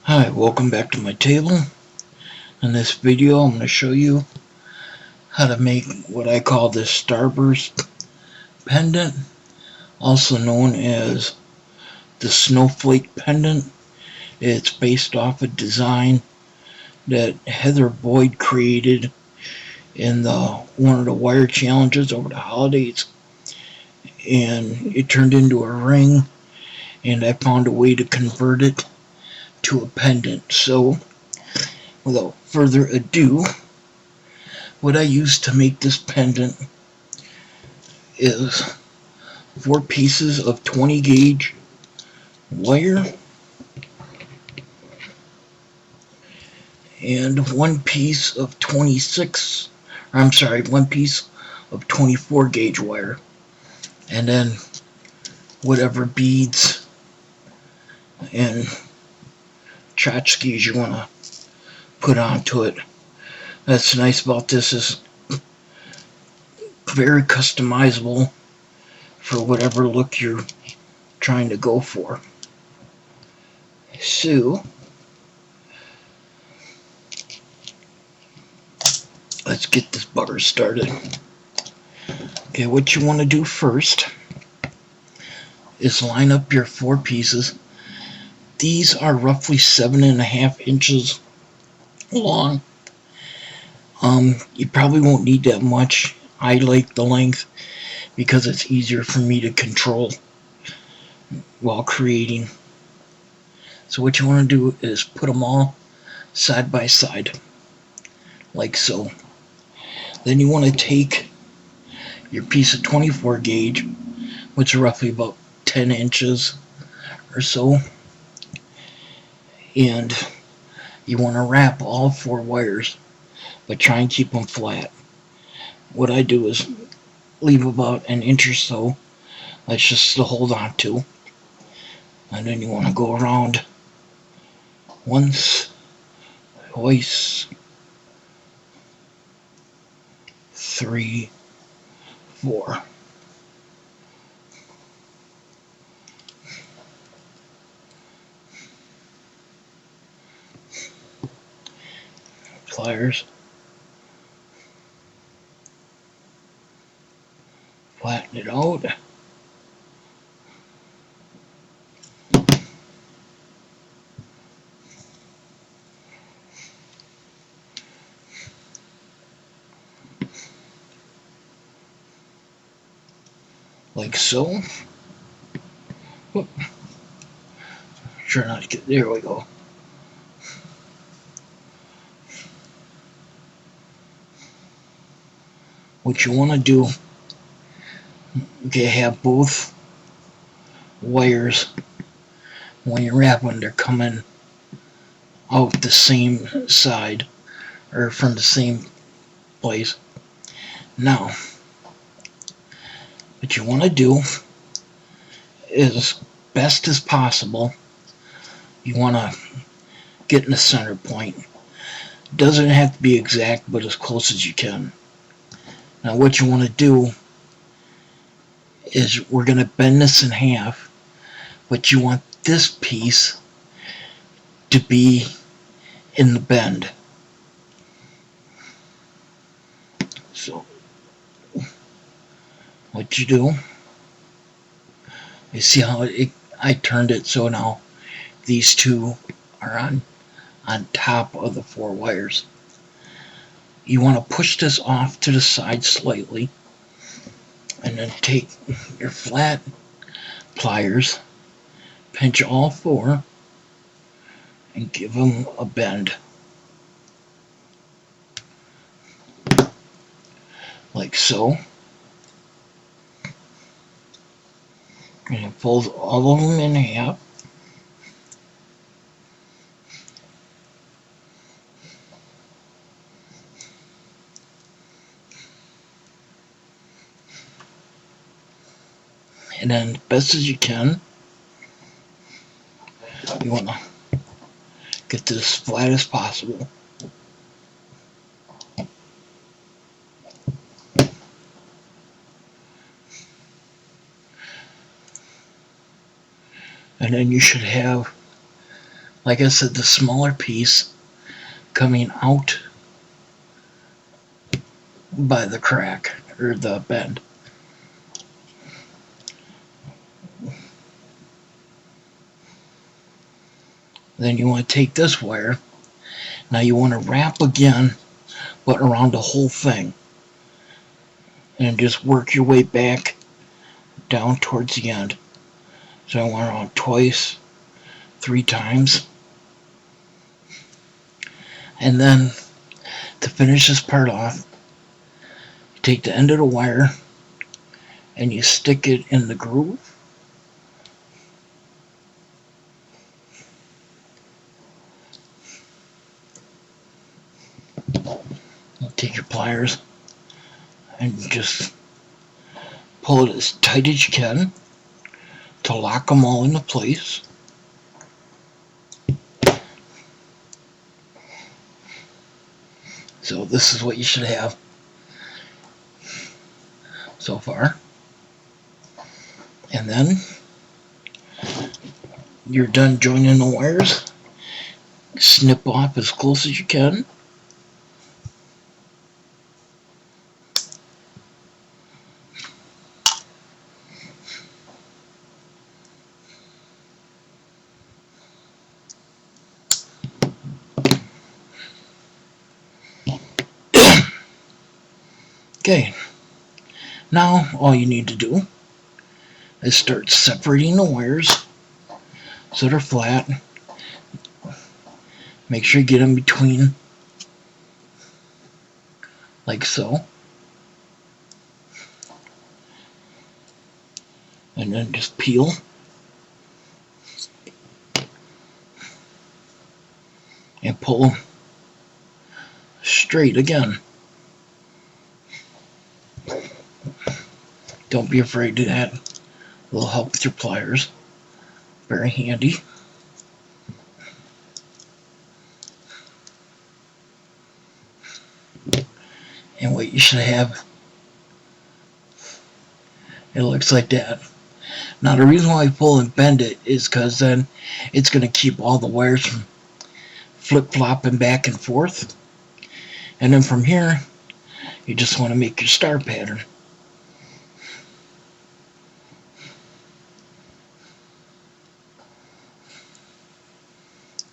Hi, welcome back to my table. In this video I'm going to show you how to make what I call this Starburst pendant, also known as the Snowflake pendant. It's based off a design that Heather Boyd created in one of the wire challenges over the holidays, and it turned into a ring, and I found a way to convert it to a pendant. So without further ado, what I used to make this pendant is 4 pieces of 20 gauge wire and 1 piece of 1 piece of 24 gauge wire, and then whatever beads and tchotchkes you want to put onto it. That's nice about this, is very customizable for whatever look you're trying to go for. So let's get this butter started. Okay, what you want to do first is line up your 4 pieces. These are roughly 7.5 inches long. You probably won't need that much. I like the length because it's easier for me to control while creating. So what you want to do is put them all side by side, like so. Then you want to take your piece of 24 gauge, which is roughly about 10 inches or so, and you want to wrap all 4 wires, but try and keep them flat. What I do is leave about an inch or so, that's just to hold on to, and then you want to go around once, twice, 3, 4. Pliers, flatten it out. Like so. Whoop. Sure not to get, there we go. What you want to do, okay, have both wires, when you wrap them, they're coming out the same side, or from the same place. Now, what you want to do is, best as possible, you want to get in the center point. Doesn't have to be exact, but as close as you can. Now what you want to do is, we're going to bend this in half, but you want this piece to be in the bend. So what you do, you see how I turned it so now these 2 are on top of the 4 wires. You want to push this off to the side slightly, and then take your flat pliers, pinch all 4, and give them a bend. Like so. And fold all of them in half. And then, best as you can, you want to get this as flat as possible. And then you should have like I said, the smaller piece coming out by the crack or the bend. Then you want to take this wire. Now you want to wrap again, but around the whole thing. And just work your way back down towards the end. So I went around twice, 3 times. And then to finish this part off, you take the end of the wire and you stick it in the groove. You take your pliers and just pull it as tight as you can to lock them all into place. So this is what you should have so far. And then you're done joining the wires. Snip off as close as you can. Okay, now all you need to do is start separating the wires so they're flat. Make sure you get them between, like so. And then just peel. And pull straight again. Don't be afraid of that. It'll help with your pliers. Very handy. And what you should have, it looks like that. Now the reason why I pull and bend it is because then it's going to keep all the wires from flip-flopping back and forth. And then from here, you just want to make your star pattern.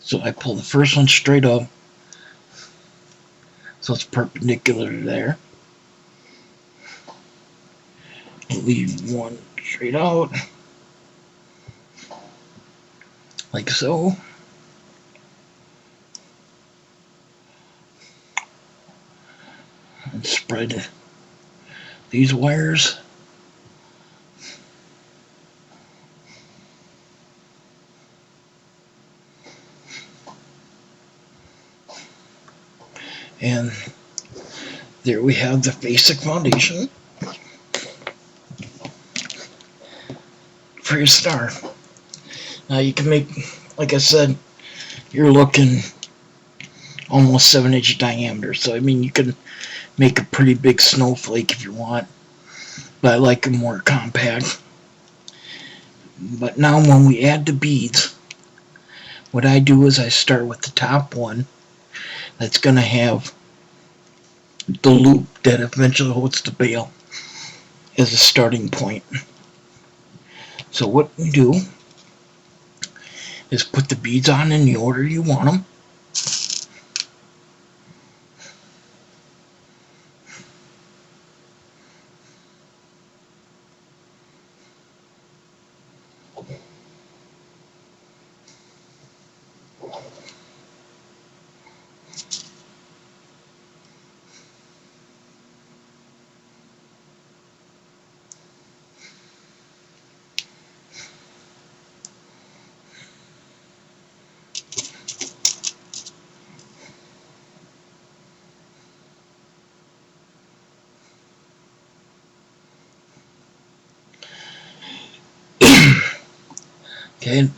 So I pull the first one straight up, so it's perpendicular to there. Leave one straight out, like so. And spread these wires. And there we have the basic foundation for your star. Now you can make, like I said, you're looking almost 7-inch diameter. So I mean, you can make a pretty big snowflake if you want, but I like them more compact. But now when we add the beads, what I do is I start with the top one that's going to have the loop that eventually holds the bail as a starting point. So what we do is put the beads on in the order you want them. Okay,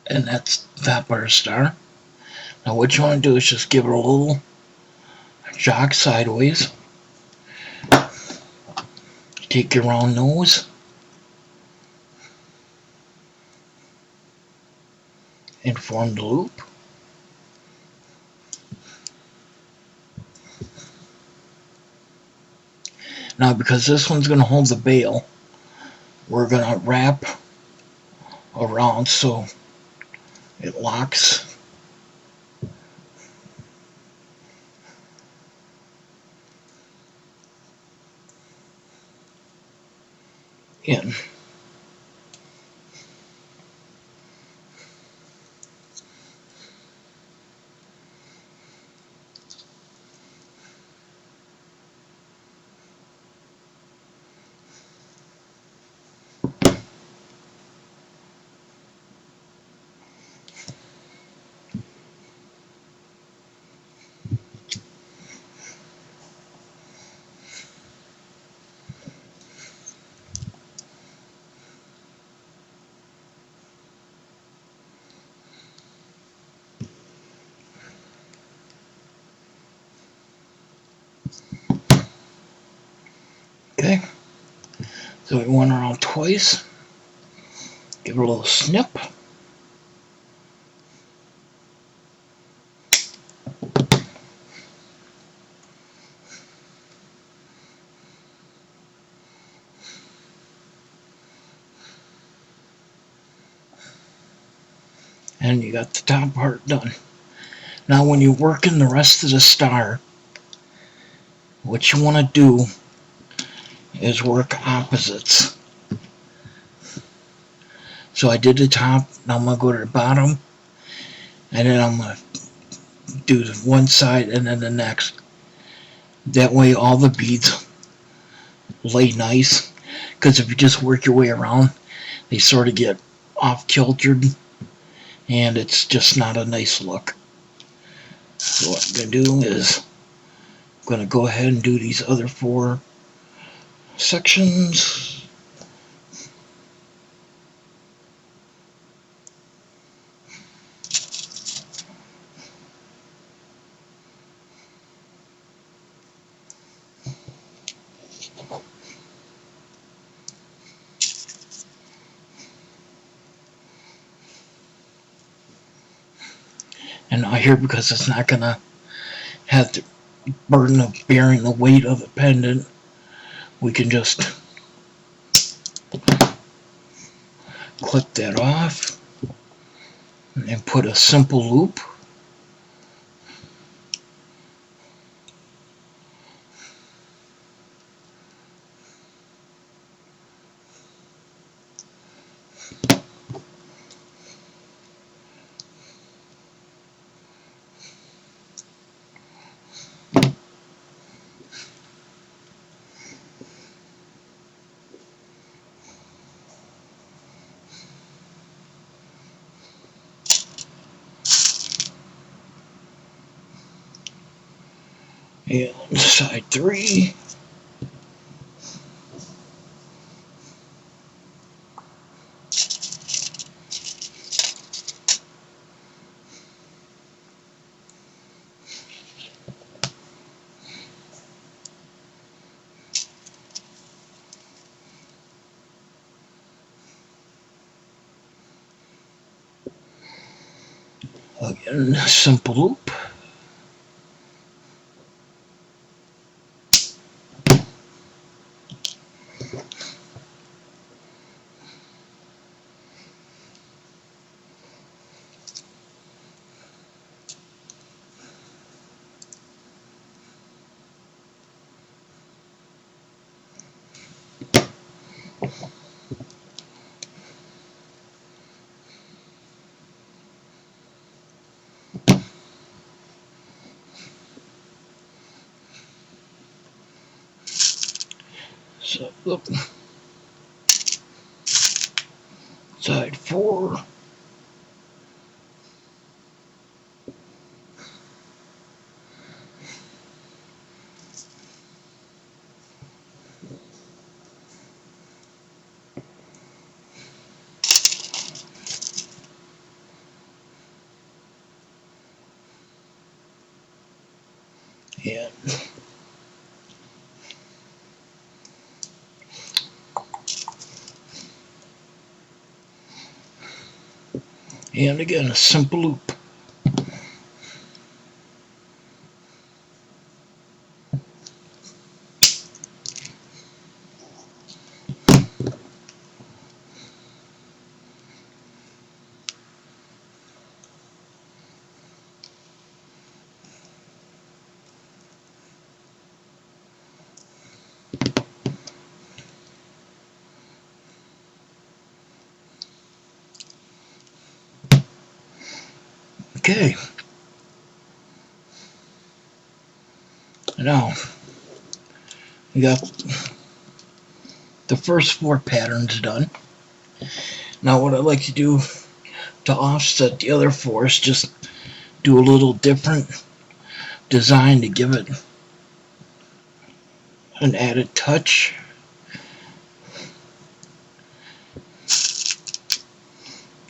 and that's the top of our star. Now what you want to do is just give it a little jog sideways. Take your round nose and form the loop. Now, because this one's going to hold the bail, we're going to wrap around so it locks in. Okay, so we went around twice. Give it a little snip. And you got the top part done. Now when you're working the rest of the star, what you want to do is work opposites. So I did the top, now I'm going to go to the bottom, and then I'm going to do one side and then the next. That way all the beads lay nice, because if you just work your way around, they sort of get off-kiltered, and it's just not a nice look. So what I'm going to do is I'm going to go ahead and do these other 4 sections. And now here, because it's not going to have the burden of bearing the weight of the pendant, we can just clip that off and put a simple loop. And side 3. Again, simple loop. So, look. Side 4. And And again, a simple loop. Okay. Now, we got the first 4 patterns done. Now what I like to do to offset the other 4 is just do a little different design to give it an added touch.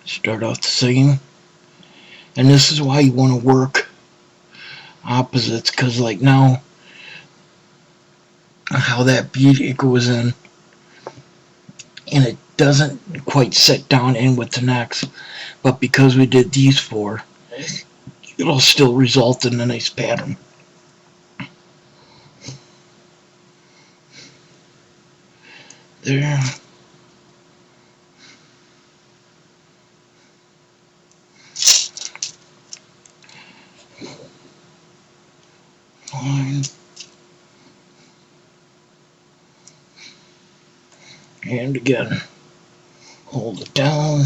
Start off the same. And this is why you want to work opposites, because like now, how that bead it goes in, and it doesn't quite sit down in with the next, but because we did these 4, it'll still result in a nice pattern. There. Line. And again, hold it down.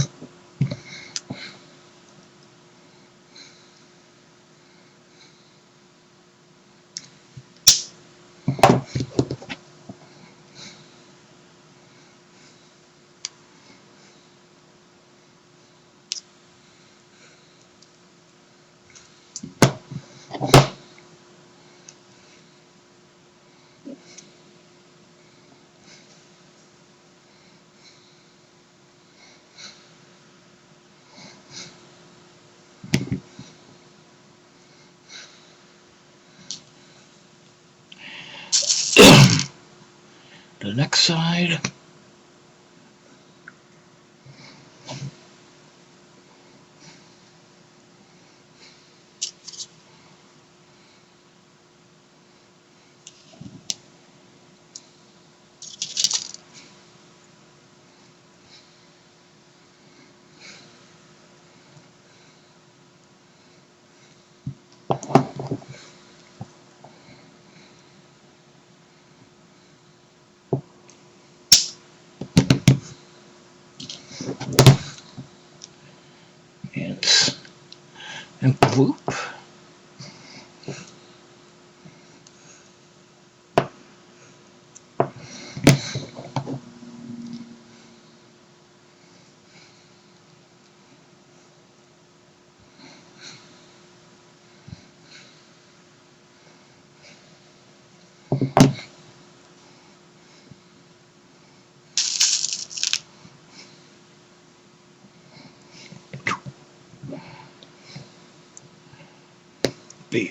The next side. And loop. B.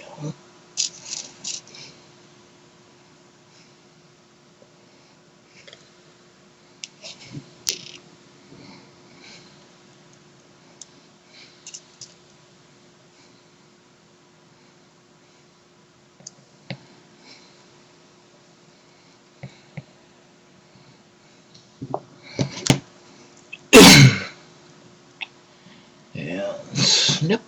And snip.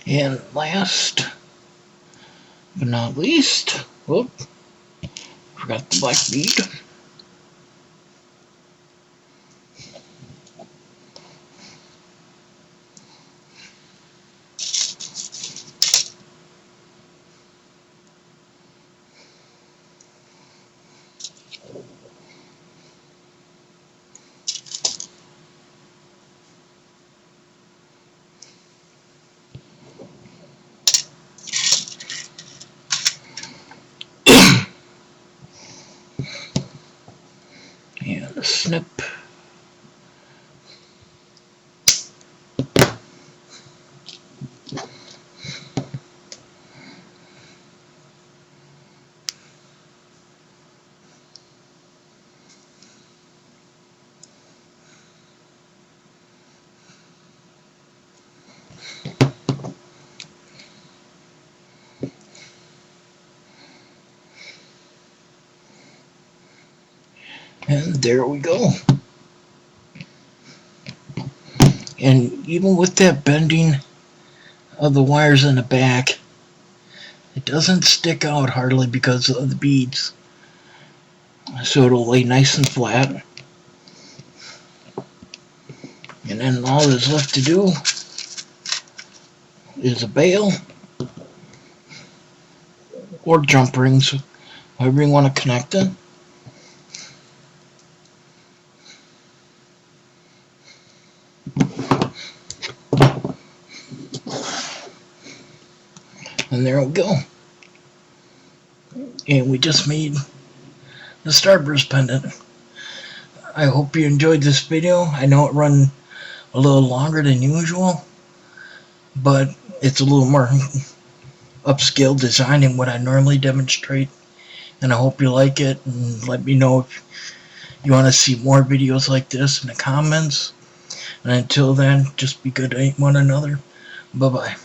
And last but not least, whoop, forgot the black bead. Snip. And there we go. And even with that bending of the wires in the back, it doesn't stick out hardly because of the beads. So it'll lay nice and flat. And then all that's left to do is a bail or jump rings, however you want to connect it. And there we go. And we just made the Starburst pendant. I hope you enjoyed this video. I know it run a little longer than usual, but it's a little more upscale design than what I normally demonstrate. And I hope you like it, and let me know if you want to see more videos like this in the comments. And until then, just be good to one another. Bye-bye.